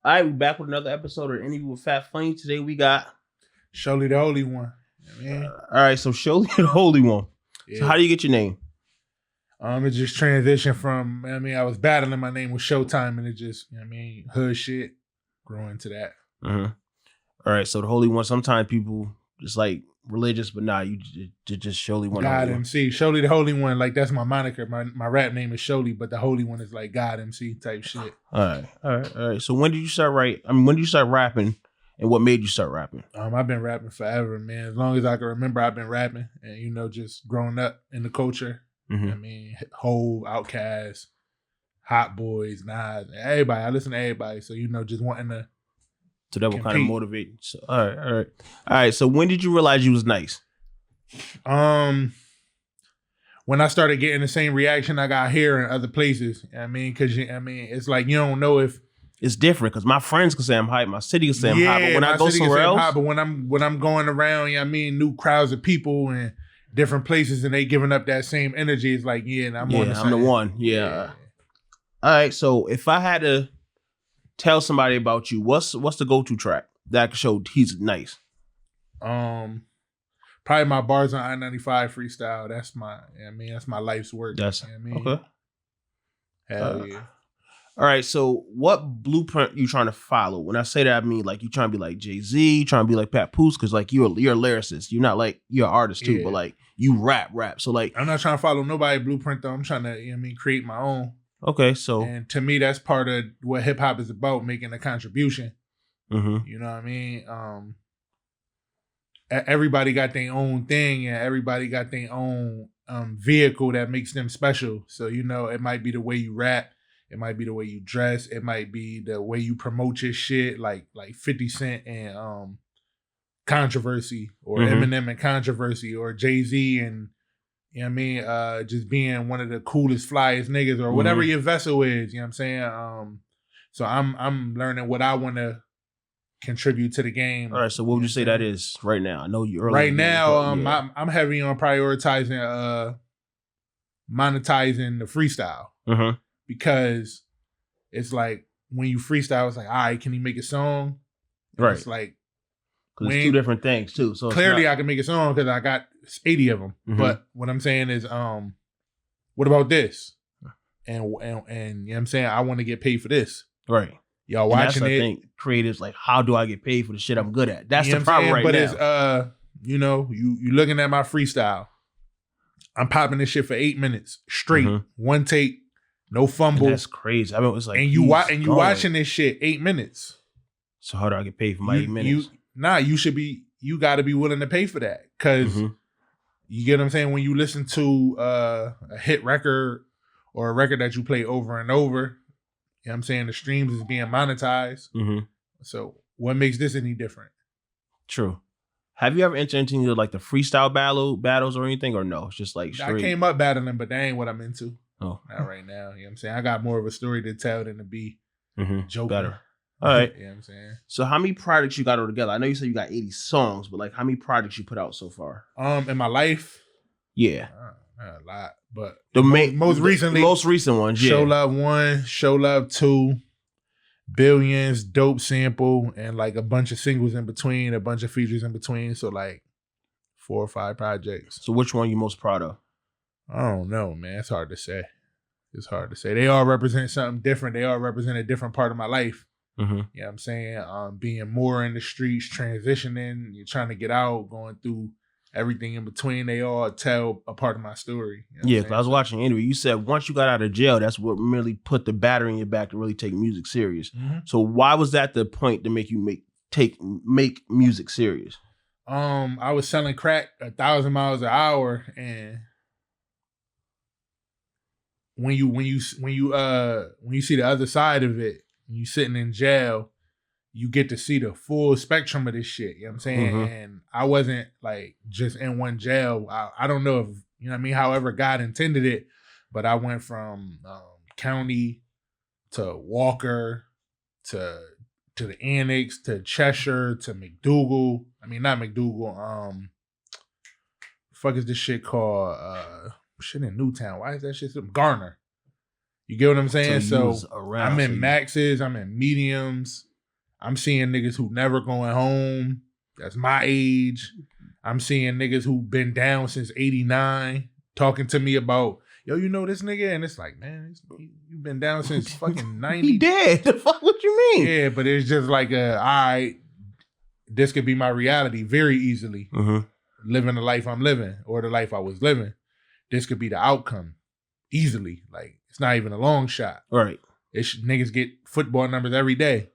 All right, we back with another episode of Interview with Fatfunny. Today we got Shirley the Holy One. all right, so Shirley the Holy One. Yeah. So how do you get your name? It just transitioned from, I was battling my name with Showtime and it just, hood shit, grew into that. Mm-hmm. All right, so the Holy One. Sometimes people just like religious, but nah, you just Shirley One. God MC. Shirley the Holy One, like that's my moniker. My rap name is Shirley, but the Holy One is like God MC type shit. All right. So when did you start when did you start rapping and what made you start rapping? I've been rapping forever, man. As long as I can remember, I've been rapping and, just growing up in the culture. Mm-hmm. Hove, Outkast, Hot Boys, Nas, everybody. I listen to everybody. So, just wanting to. So that will kind of motivate you. So, all right. So when did you realize you was nice? When I started getting the same reaction I got here in other places. Because it's like you don't know if it's different. Because my friends can say I'm hype, my city can say I'm hype, but when I go somewhere else, but when I'm going around, new crowds of people and different places, and they giving up that same energy, it's like I'm the one. Yeah. All right. So if I had to tell somebody about you, what's the go-to track that I could show he's nice? Probably my bars on I-95 freestyle. That's my life's work. That's okay. Hell yeah. All right, so what blueprint you trying to follow? When I say that, I mean like you trying to be like Jay-Z, you trying to be like Pat Poose, because like you're a lyricist. You're not like you're an artist too, but like you rap. So like I'm not trying to follow nobody's blueprint though. I'm trying to create my own. Okay, so and to me that's part of what hip hop is about, making a contribution. Mm-hmm. You know what I mean? Everybody got their own thing, and everybody got their own vehicle that makes them special. So it might be the way you rap. It might be the way you dress. It might be the way you promote your shit, like 50 Cent and Controversy, or Eminem and Controversy, or Jay-Z and just being one of the coolest, flyest niggas, or whatever your vessel is. You know what I'm saying? So I'm learning what I want to contribute to the game. All right. So what would you say that is right now? I know you early. Right now, I'm heavy on prioritizing monetizing the freestyle. Mm-hmm. Because it's like when you freestyle, it's like, all right, can he make a song? Right. It's like, because it's two different things too. So clearly I can make a song because I got 80 of them. Mm-hmm. But what I'm saying is, what about this? And you know what I'm saying? I want to get paid for this. Right. Y'all watching it. I think creatives like, how do I get paid for the shit I'm good at? That's the problem right now. But it's you looking at my freestyle. I'm popping this shit for 8 minutes straight, one take. No fumble. And that's crazy. I mean, it was like, and you watching this shit 8 minutes. So how do I get paid for my 8 minutes? You got to be willing to pay for that, because you get what I'm saying. When you listen to a hit record or a record that you play over and over, you know what I'm saying, the streams is being monetized. So what makes this any different? True. Have you ever entered into like the freestyle battles or anything, or no? It's just like straight. I came up battling, but that ain't what I'm into. Oh. Not right now. You know what I'm saying? I got more of a story to tell than to be joking. Better. All right. You know what I'm saying? So how many projects you got all together? I know you said you got 80 songs, but like how many projects you put out so far? In my life? Yeah. A lot. But the most recent ones, yeah. Show Love 1, Show Love 2, Billions, Dope Sample, and like a bunch of singles in between, a bunch of features in between. So like 4 or 5 projects. So which one you most proud of? I don't know, man. It's hard to say. They all represent something different. They all represent a different part of my life. You know what I'm saying? Being more in the streets, transitioning, you're trying to get out, going through everything in between. They all tell a part of my story. You know because I was watching an interview. You said once you got out of jail, that's what really put the battery in your back to really take music serious. So why was that the point to make you make music serious? I was selling crack 1,000 miles an hour, and when you see the other side of it, when you sitting in jail, you get to see the full spectrum of this shit. You know what I'm saying? And I wasn't like just in one jail. I don't know if, you know what I mean, however God intended it, but I went from county to Walker to the Annex to Cheshire to McDougal. I mean, not McDougal. Fuck is this shit called? Shit in Newtown. Why is that shit Garner? You get what I'm saying? So I'm in Maxes, I'm in Mediums, I'm seeing niggas who never going home. That's my age. I'm seeing niggas who been down since 89 talking to me about, yo, you know this nigga? And it's like, man, you've been down since fucking 90. He dead. The fuck, what you mean? Yeah, but it's just like, all right, this could be my reality very easily. Living the life I'm living or the life I was living. This could be the outcome easily. Like, it's not even a long shot. Right. Niggas get football numbers every day.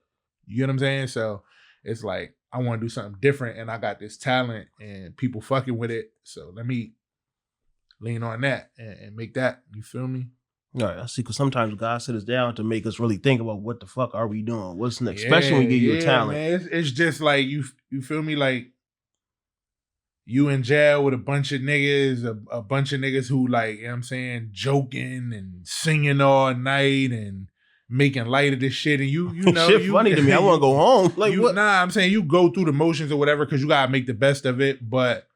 You get what I'm saying? So it's like, I want to do something different and I got this talent and people fucking with it. So let me lean on that and make that. You feel me? All right, I see. Because sometimes God sit us down to make us really think about what the fuck are we doing? What's next? Especially when we give you a talent. Man. It's just like, you feel me? Like, you in jail with a bunch of niggas, a bunch of niggas who like, you know what I'm saying, joking and singing all night and making light of this shit. And you know, shit funny to me. I want to go home. Like, what? Nah, I'm saying you go through the motions or whatever because you got to make the best of it. But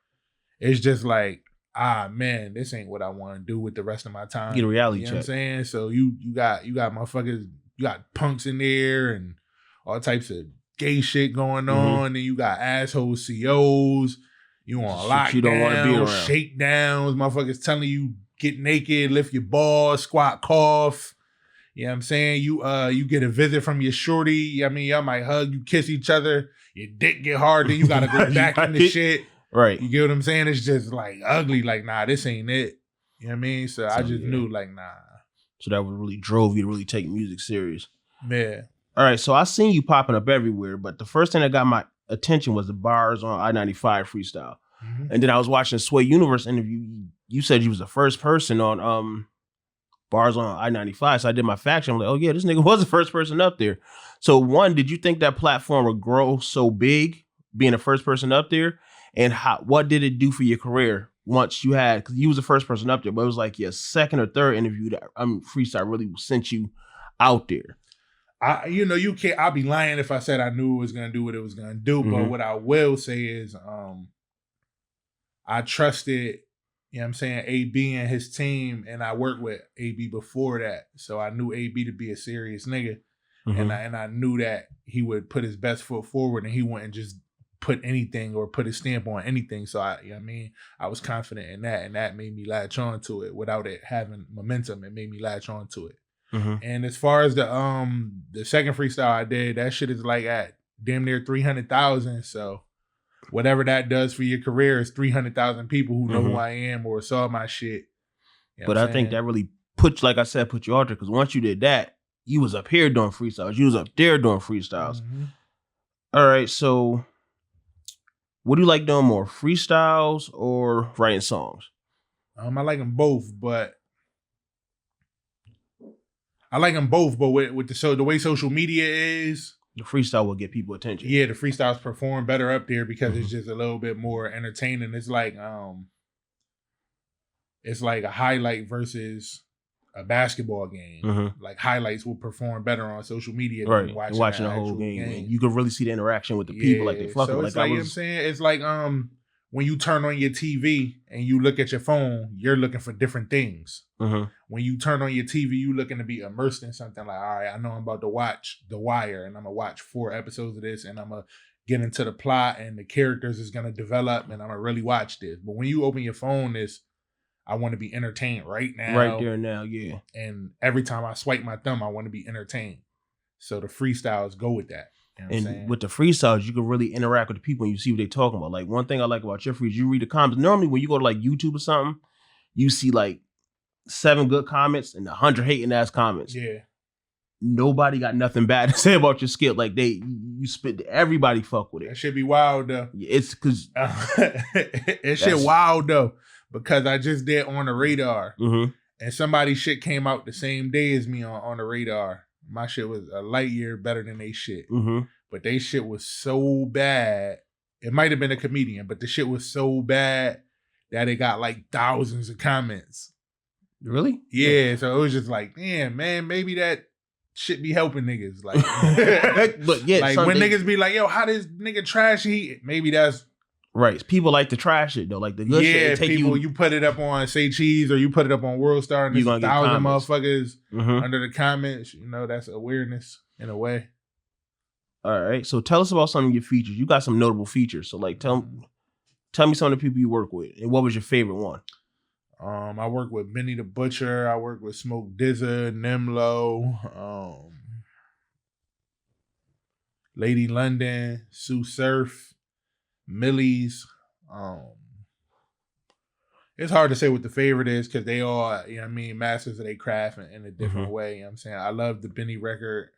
it's just like, man, this ain't what I want to do with the rest of my time. Get a reality check. You know what I'm saying? So you got motherfuckers, you got punks in there and all types of gay shit going on. And you got asshole COs. You on lockdown, you don't want to be around. Shakedowns, motherfuckers telling you get naked, lift your balls, squat, cough. You know what I'm saying? You get a visit from your shorty. I mean, y'all might hug, you kiss each other. Your dick get hard, then you got to go back in the shit. Right. You get what I'm saying? It's just like ugly. Like, nah, this ain't it. You know what I mean? So I just knew like, nah. So that really drove you to really take music serious. Yeah. All right. So I seen you popping up everywhere, but the first thing that got my attention was the bars on I-95 freestyle. And then I was watching Sway Universe interview. You said you was the first person on bars on I-95. So I did my fact check. I'm like, oh yeah, this nigga was the first person up there. So one, did you think that platform would grow so big, being the first person up there? And what did it do for your career once you had, because you was the first person up there, but it was like your second or third interview that freestyle really sent you out there. You can't, I'd be lying if I said I knew it was going to do what it was going to do. But what I will say is, I trusted, you know what I'm saying, AB and his team, and I worked with AB before that. So I knew AB to be a serious nigga. And I knew that he would put his best foot forward and he wouldn't just put anything or put his stamp on anything. So you know what I mean? I was confident in that, and that made me latch on to it without it having momentum. It made me latch on to it. And as far as the second freestyle I did, that shit is like at damn near 300,000. So whatever that does for your career is 300,000 people who know who I am or saw my shit. You know but I think that really put you out there, because once you did that, you was up here doing freestyles. You was up there doing freestyles. All right, so what do you like doing more, freestyles or writing songs? I like them both, but with the way social media is, the freestyle will get people attention. Yeah, the freestyles perform better up there because it's just a little bit more entertaining. It's like a highlight versus a basketball game. Like highlights will perform better on social media than watching the whole game. You can really see the interaction with the people, like they fucking. So it's like you know what I'm saying? It's like when you turn on your TV and you look at your phone, you're looking for different things. When you turn on your TV, you looking to be immersed in something like, all right, I know I'm about to watch The Wire and I'm going to watch 4 episodes of this and I'm going to get into the plot and the characters is going to develop and I'm going to really watch this. But when you open your phone, I want to be entertained right now. Right there now, yeah. And every time I swipe my thumb, I want to be entertained. So the freestyles go with that. You know what I'm saying? With the freestyles, you can really interact with the people and you see what they're talking about. Like, one thing I like about your freestyles, you read the comments. Normally, when you go to like YouTube or something, you see like 7 good comments and 100 hating ass comments. Yeah. Nobody got nothing bad to say about your skill. Like you spit, everybody fuck with it. That should be wild though. It's because it shit wild though, because I just did On the Radar and somebody's shit came out the same day as me on the Radar. My shit was a light year better than they shit. But they shit was so bad. It might have been a comedian, but the shit was so bad that it got like thousands of comments. Really? Yeah. So it was just like, damn, man, maybe that shit be helping niggas. Like, but yeah, like when niggas be like, yo, how this nigga trash he? Maybe that's right. People like to trash it though. Like the good shit. Yeah, people, you put it up on Say Cheese or you put it up on World Star and there's 1,000 motherfuckers under the comments. You know, that's awareness in a way. All right. So tell us about some of your features. You got some notable features. So like tell me some of the people you work with and what was your favorite one? I work with Benny the Butcher. I work with Smoke Dizza, Nimlo, Lady London, Sue Surf, Millie's. It's hard to say what the favorite is because they all, you know what I mean, masters of their craft in a different way. You know what I'm saying? I love the Benny record.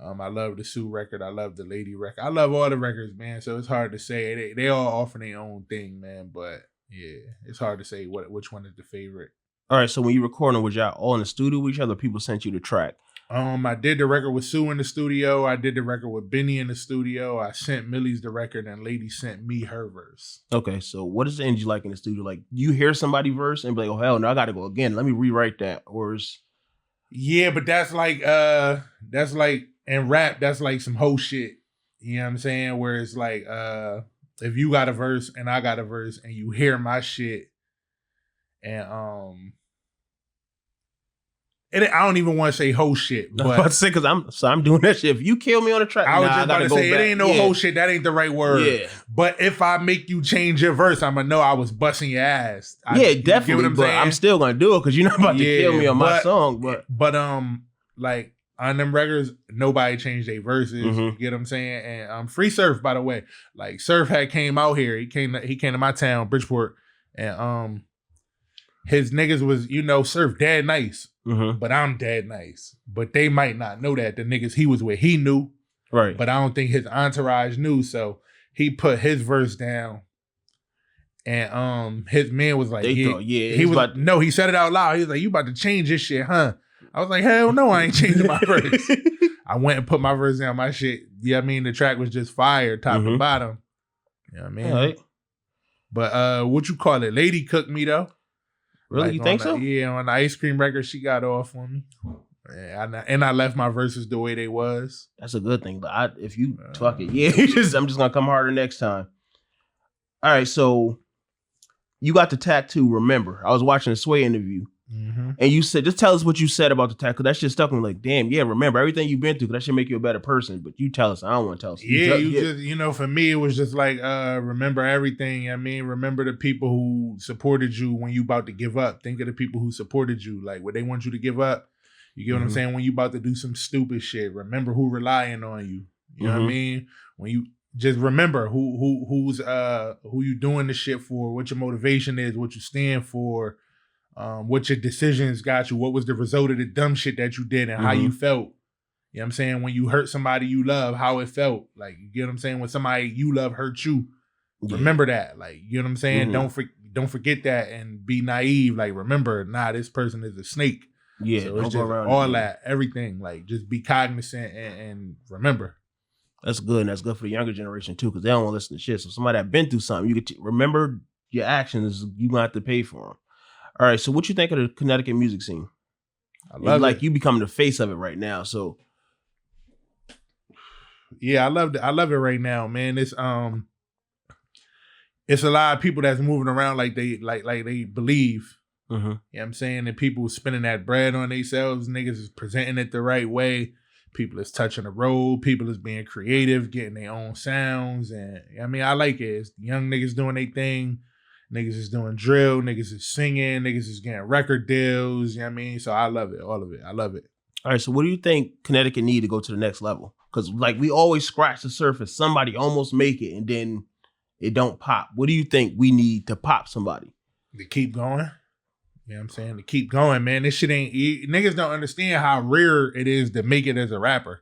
I love the Sue record. I love the Lady record. I love all the records, man. So it's hard to say. They all offer their own thing, man. But yeah, it's hard to say which one is the favorite. All right. So when you recording, was y'all all in the studio with each other? People sent you the track. I did the record with Sue in the studio. I did the record with Benny in the studio. I sent Millie's the record, and Lady sent me her verse. Okay, so what is the energy like in the studio? Like, you hear somebody verse and be like, "Oh hell no, I got to go again. Let me rewrite that." Or is yeah, but that's like in rap, that's like some whole shit. You know what I'm saying? Where it's like if you got a verse and I got a verse, and you hear my shit, and I don't even want to say whole shit, but I was about to say because I'm doing that shit. If you kill me on the track, I was just about to say it ain't no whole shit. That ain't the right word. Yeah. But if I make you change your verse, I'ma know I was busting your ass. Definitely. But I'm still gonna do it because you're not about to kill me on my song. But like on them records, nobody changed their verses. You get what I'm saying? And Free Surf, by the way, like Surf had came out here. He came to my town, Bridgeport, and his niggas was, Surf dead nice. But I'm dead nice. But they might not know that. The niggas he was with, he knew. Right. But I don't think his entourage knew. So he put his verse down. And his man was like, he said it out loud. He was like, "You about to change this shit, huh?" I was like, "Hell no, I ain't changing my verse." I went and put my verse down, my shit. Yeah, I mean, the track was just fire, top to bottom. You know what I mean? Right. But what you call it? Lady cooked me though. Really? Like you think so? Yeah, on the ice cream record, she got off on me. And I left my verses the way they was. That's a good thing. But if you fuck it, I'm just gonna come harder next time. All right, so you got the tattoo. Remember, I was watching a Sway interview, and you said, just tell us what you said about the tattoo. That shit stuck me. Like, damn, yeah. Remember everything you've been through. That should make you a better person. But you tell us. I don't want to tell us. Just for me, it was just like remember everything. I mean, remember the people who supported you when you about to give up. Think of the people who supported you, like when they want you to give up. You get what I'm saying? When you about to do some stupid shit, remember who relying on you. You know what I mean? When you just remember who you doing the shit for, what your motivation is, what you stand for, what your decisions got you, what was the result of the dumb shit that you did, and how you felt. You know what I'm saying? When you hurt somebody you love, how it felt. Like, you get what I'm saying? When somebody you love hurt you, remember that. Like, you know what I'm saying? Don't forget that and be naive. Like, remember, this person is a snake. Yeah, so it's just all that, everything. Like, just be cognizant and remember. That's good. And that's good for the younger generation too, because they don't want to listen to shit. So somebody that been through something, you get to remember your actions. You gonna have to pay for them. All right. So what you think of the Connecticut music scene? I love it. You becoming the face of it right now. So yeah, I love it right now, man. It's a lot of people that's moving around like they believe. You know what I'm saying? And people spending that bread on themselves. Niggas is presenting it the right way. People is touching the road. People is being creative, getting their own sounds. And I mean, I like it. It's young niggas doing their thing. Niggas is doing drill. Niggas is singing. Niggas is getting record deals. You know what I mean? So I love it. All of it. I love it. All right. So what do you think Connecticut need to go to the next level? Because like we always scratch the surface. Somebody almost make it and then it don't pop. What do you think we need to pop somebody? To keep going. You know what I'm saying? To keep going, man. This shit ain't... Niggas don't understand how rare it is to make it as a rapper.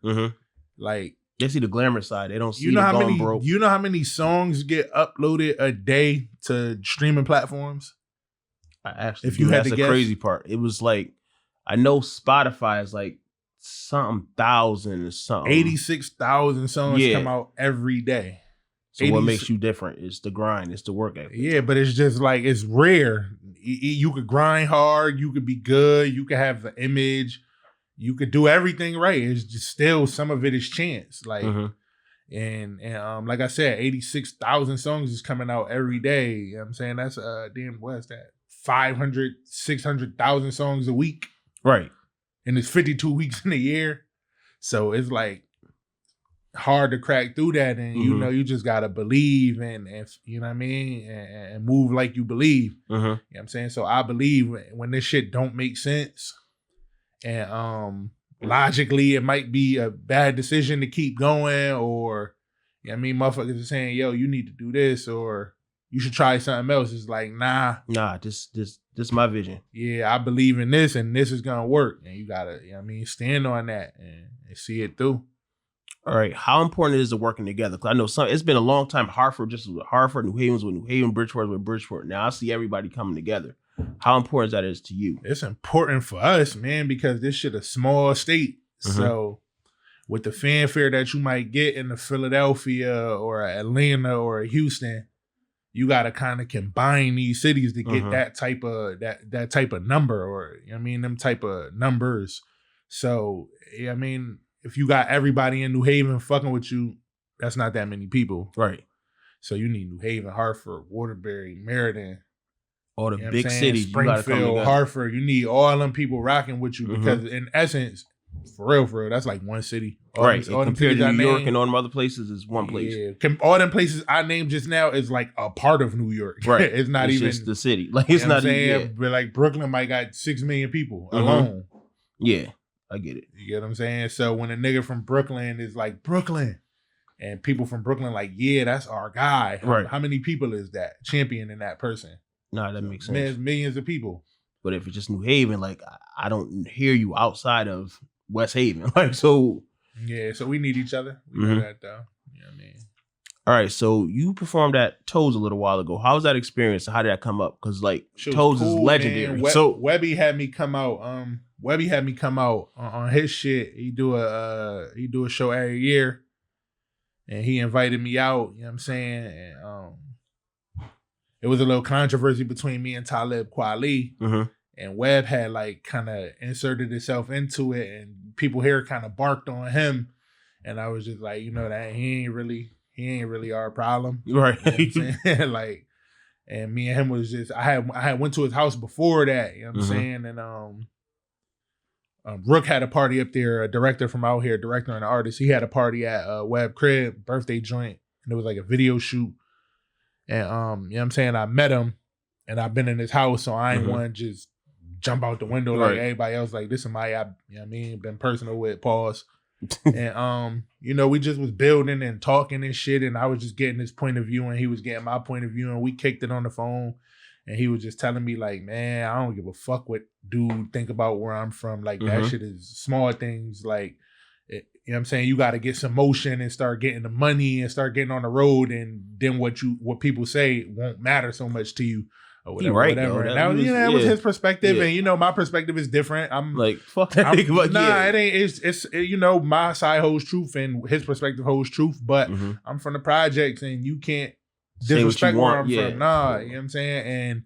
Like... They see the glamour side. They don't see broke. You know how many songs get uploaded a day to streaming platforms? I actually... That's the crazy part. It was like... I know Spotify is like something thousand or something. 86,000 songs come out every day. So what makes you different? It's the grind. It's the work ethic. Yeah, but it's just like, it's rare. You could grind hard. You could be good. You could have the image. You could do everything right. It's just still some of it is chance. Like, and like I said, 86,000 songs is coming out every day. You know what I'm saying? That's what's that? 500, 600,000 songs a week. Right. And it's 52 weeks in a year. So it's like, hard to crack through that, and you know, you just gotta believe and you know what I mean, and move like you believe. You know what I'm saying? So I believe when this shit don't make sense, and logically it might be a bad decision to keep going, or you know what I mean, motherfuckers are saying, yo, you need to do this, or you should try something else. It's like, nah, this my vision. Yeah, I believe in this, and this is gonna work, and you gotta, you know what I mean, stand on that and see it through. All right, how important is it working together? Because I know it's been a long time. Hartford just with Hartford, New Haven's with New Haven, Bridgeport with Bridgeport. Now I see everybody coming together. How important that is to you? It's important for us, man, because this shit a small state. So with the fanfare that you might get in the Philadelphia or Atlanta or Houston, you gotta kind of combine these cities to get that type of number, or you know what I mean, them type of numbers. So I mean, if you got everybody in New Haven fucking with you, that's not that many people. Right. So you need New Haven, Hartford, Waterbury, Meriden, all the big cities, Springfield, Hartford. You need all them people rocking with you, because in essence, for real, that's like one city. Right. Compared to New York and all them other places, is one place. Yeah. All them places I named just now is like a part of New York. Right. It's not even just the city. Like it's not even. But like Brooklyn might got 6 million people alone. Yeah. I get it. You get what I'm saying? So when a nigga from Brooklyn is like, Brooklyn, and people from Brooklyn like, yeah, that's our guy. Right. How many people is that championing that person? Nah, that makes sense. There's millions of people. But if it's just New Haven, like I don't hear you outside of West Haven. Like, so. Yeah, so we need each other. We know that though. You know what I mean? All right, so you performed at Toes a little while ago. How was that experience? How did that come up? Because like Toes is legendary. So Webby had me come out. Webby had me come out on his shit. He do a show every year, and he invited me out. You know what I'm saying? And it was a little controversy between me and Talib Kweli, and Webb had like kind of inserted itself into it, and people here kind of barked on him, and I was just like, you know, that he ain't really our problem, right? You know what I'm saying? Like, and me and him was just I had went to his house before that. You know what I'm saying? And Rook had a party up there, a director from out here, director and artist. He had a party at Webb Crib, birthday joint, and it was like a video shoot. And you know what I'm saying? I met him, and I've been in his house, so I ain't want to just jump out the window like everybody else. Like, this is my, you know what I mean, been personal with, pause. And you know, we just was building and talking and shit, and I was just getting his point of view, and he was getting my point of view, and we kicked it on the phone. And he was just telling me like, man, I don't give a fuck what dude think about where I'm from. Like, that shit is small things. Like, you know what I'm saying? You got to get some motion and start getting the money and start getting on the road. And then what people say won't matter so much to you or whatever. Right, whatever. And that was his perspective. Yeah. And, you know, my perspective is different. I'm like, fuck that nigga. But it ain't, it's, you know, my side holds truth and his perspective holds truth. But I'm from the projects, and you can't disrespect where I'm from. Nah, you know what I'm saying? And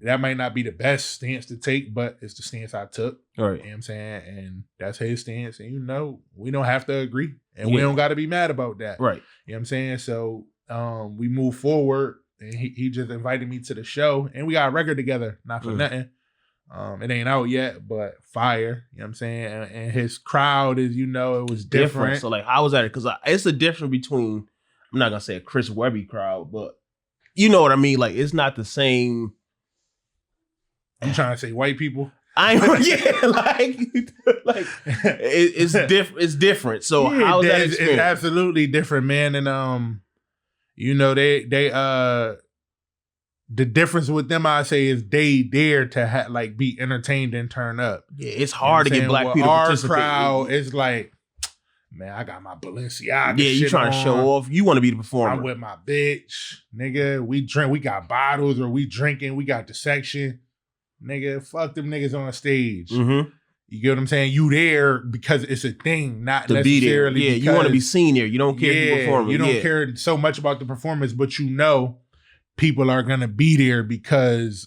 that might not be the best stance to take, but it's the stance I took. Right. You know what I'm saying? And that's his stance. And, you know, we don't have to agree. And we don't got to be mad about that. Right. You know what I'm saying? So we move forward, and he just invited me to the show, and we got a record together, not for nothing. It ain't out yet, but fire. You know what I'm saying? And his crowd is, you know, it was different. So, like, how was that? Because it's a difference between, I'm not going to say a Chris Webby crowd, but you know what I mean? Like, it's not the same. I'm trying to say white people. It's different. So how is that experience? It's absolutely different, man. And you know, they the difference with them, I say, is they dare to like be entertained and turn up. Yeah, it's hard to get black people to participate. Our crowd is like, man, I got my Balenciaga. Yeah, you trying to show off. You want to be the performer. I'm with my bitch, nigga. We drink. We got bottles, or we drinking. We got the section. Nigga, fuck them niggas on stage. You get what I'm saying? You there because it's a thing, not to necessarily. Be there. Yeah, you want to be seen there. You don't care if you perform. You don't care so much about the performance, but you know people are gonna be there because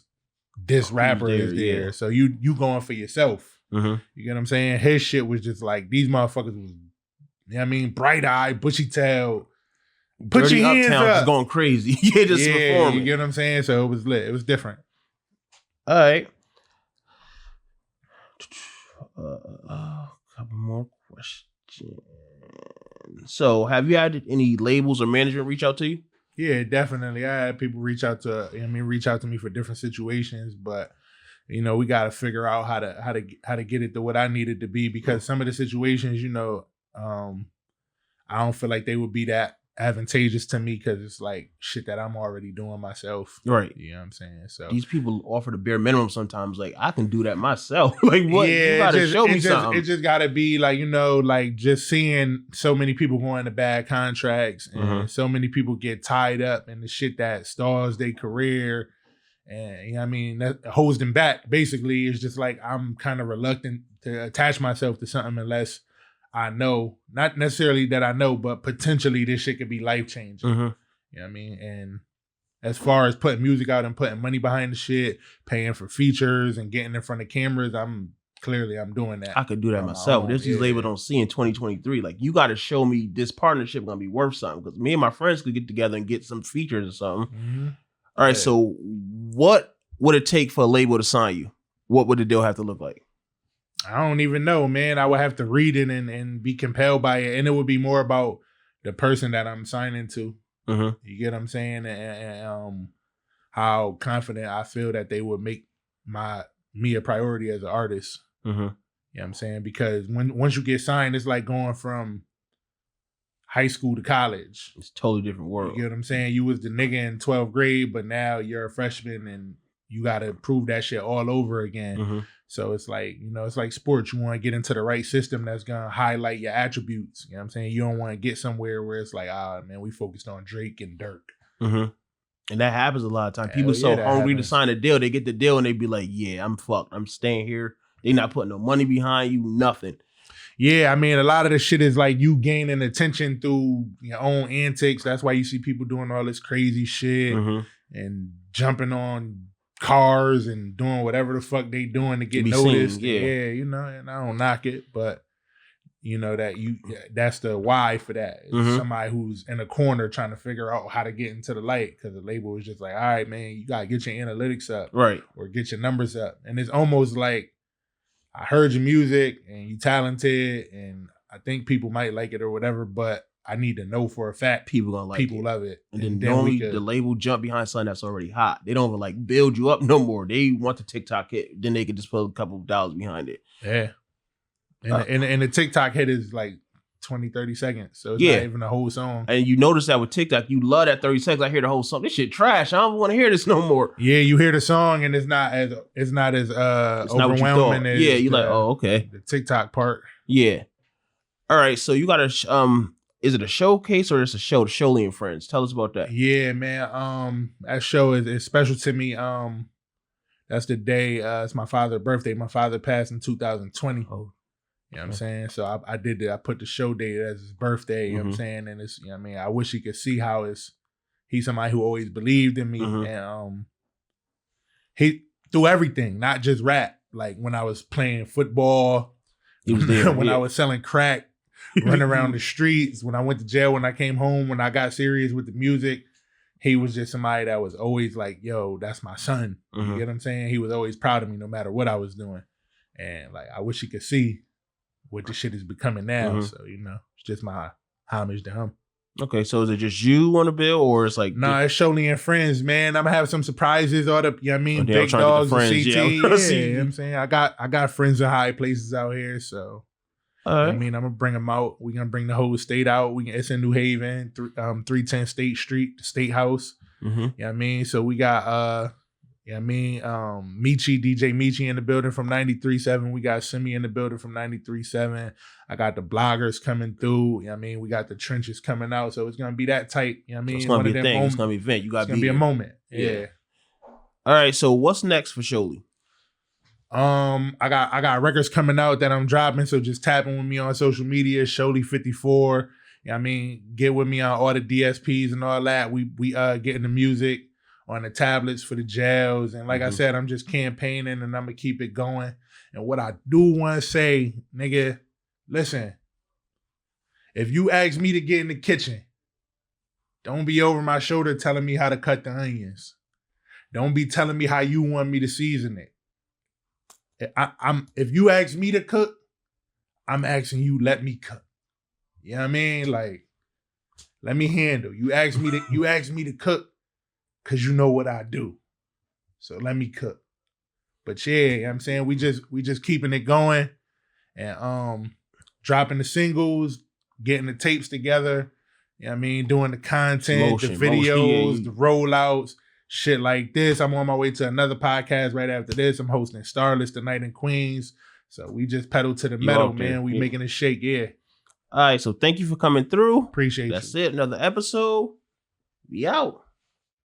this rapper is there. Yeah. So you going for yourself. You get what I'm saying? His shit was just like, these motherfuckers was, you know what I mean, bright eyed, bushy tailed. Put Dirty your hands Uptown up. Just going crazy. Just performing. You get what I'm saying? So it was lit. It was different. All right. Couple more questions. So have you had any labels or management reach out to you? Yeah, definitely. I had people reach out to me for different situations, but we got to figure out how to get it to what I need it to be, because some of the situations, I don't feel like they would be that advantageous to me, because it's like shit that I'm already doing myself. Right. You know what I'm saying? So these people offer the bare minimum sometimes. Like, I can do that myself. Like, what? Yeah, you gotta show me something. It just gotta be like, like just seeing so many people going to bad contracts, and so many people get tied up in the shit that stalls their career. And that holds them back. Basically, it's just like I'm kind of reluctant to attach myself to something unless I know, not necessarily that I know, but potentially this shit could be life changing. You know what I mean? And as far as putting music out and putting money behind the shit, paying for features and getting in front of cameras, I'm doing that. I could do that myself. There's these labels don't see in 2023. Like, you got to show me this partnership gonna be worth something, because me and my friends could get together and get some features or something. All right, so what would it take for a label to sign you? What would the deal have to look like? I don't even know, man. I would have to read it and be compelled by it. And it would be more about the person that I'm signing to. You get what I'm saying? And how confident I feel that they would make me a priority as an artist. You know what I'm saying? Because once you get signed, it's like going from high school to college. It's a totally different world. You get what I'm saying? You was the nigga in 12th grade, but now you're a freshman and you got to prove that shit all over again. So it's like, it's like sports. You want to get into the right system that's going to highlight your attributes. You know what I'm saying? You don't want to get somewhere where it's like, man, we focused on Drake and Dirk. And that happens a lot of times. People so hungry to sign a deal, they get the deal and they be like, yeah, I'm fucked. I'm staying here. They not putting no money behind you, nothing. Yeah, I mean, a lot of the shit is like you gaining attention through your own antics. That's why you see people doing all this crazy shit and jumping on cars and doing whatever the fuck they doing to get noticed. Seen, and I don't knock it, but that's the why for that. It's somebody who's in a corner trying to figure out how to get into the light, because the label is just like, all right, man, you gotta get your analytics up, right, or get your numbers up. And it's almost like, I heard your music and you talented and I think people might like it or whatever, but I need to know for a fact people gonna like it. People love it. And then normally the label jump behind something that's already hot. They don't even like build you up no more. They want the TikTok hit, then they can just put a couple of dollars behind it. Yeah. And the TikTok hit is like 20, 30 seconds. So it's not even a whole song. And you notice that with TikTok, you love that 30 seconds. I hear the whole song. This shit trash. I don't want to hear this no more. Yeah, you hear the song and it's not as overwhelming as you like, oh, okay. The TikTok part. Yeah. All right. So you got a is it a showcase or is it a show? The Showly and Friends. Tell us about that. Yeah, man. That show is special to me. That's the day. It's my father's birthday. My father passed in 2020. Oh. You know what I'm saying? So I did that. I put the show date as his birthday. You know what I'm saying? And it's, I wish he could see how he's somebody who always believed in me. And he, through everything, not just rap. Like when I was playing football, he was there. When I was selling crack, running around the streets, when I went to jail, when I came home, when I got serious with the music, he was just somebody that was always like, yo, that's my son. You get what I'm saying? He was always proud of me no matter what I was doing. And like, I wish he could see what this shit is becoming now. So, it's just my homage to him. Okay, so is it just you on the bill, or it's like... Nah, it's Showly and Friends, man. I'm gonna have some surprises, all the, big dogs and CT. Yeah, you know what I'm saying? I got friends in high places out here, so... All right. I'm gonna bring them out. We're gonna bring the whole state out. It's in New Haven, 310 State Street, the State House. You know what I mean? So we got Michi, DJ Michi in the building from 93.7. We got Simi in the building from 93.7. I got the bloggers coming through. You know what I mean? We got the trenches coming out. So it's gonna be that tight. You know what I mean? So it's gonna be a thing. It's gonna be an event. You gotta be a moment. Yeah. All right. So what's next for Showly? I got records coming out that I'm dropping. So just tapping with me on social media, Showly54. You know what I mean? Get with me on all the DSPs and all that. We getting the music on the tablets for the jails. And like I said, I'm just campaigning and I'm going to keep it going. And what I do want to say, nigga, listen, if you ask me to get in the kitchen, don't be over my shoulder telling me how to cut the onions. Don't be telling me how you want me to season it. If you ask me to cook, I'm asking you, let me cook. You know what I mean? Like, let me handle. You asked me to cook because you know what I do. So let me cook. But yeah, you know what I'm saying? We just keeping it going and dropping the singles, getting the tapes together. You know what I mean? Doing the content, the videos, the rollouts, shit like this. I'm on my way to another podcast right after this. I'm hosting Starless the Night in Queens. So we just pedal to the metal, man. We making it shake, yeah. All right, so thank you for coming through. Appreciate you. That's it. Another episode. We out.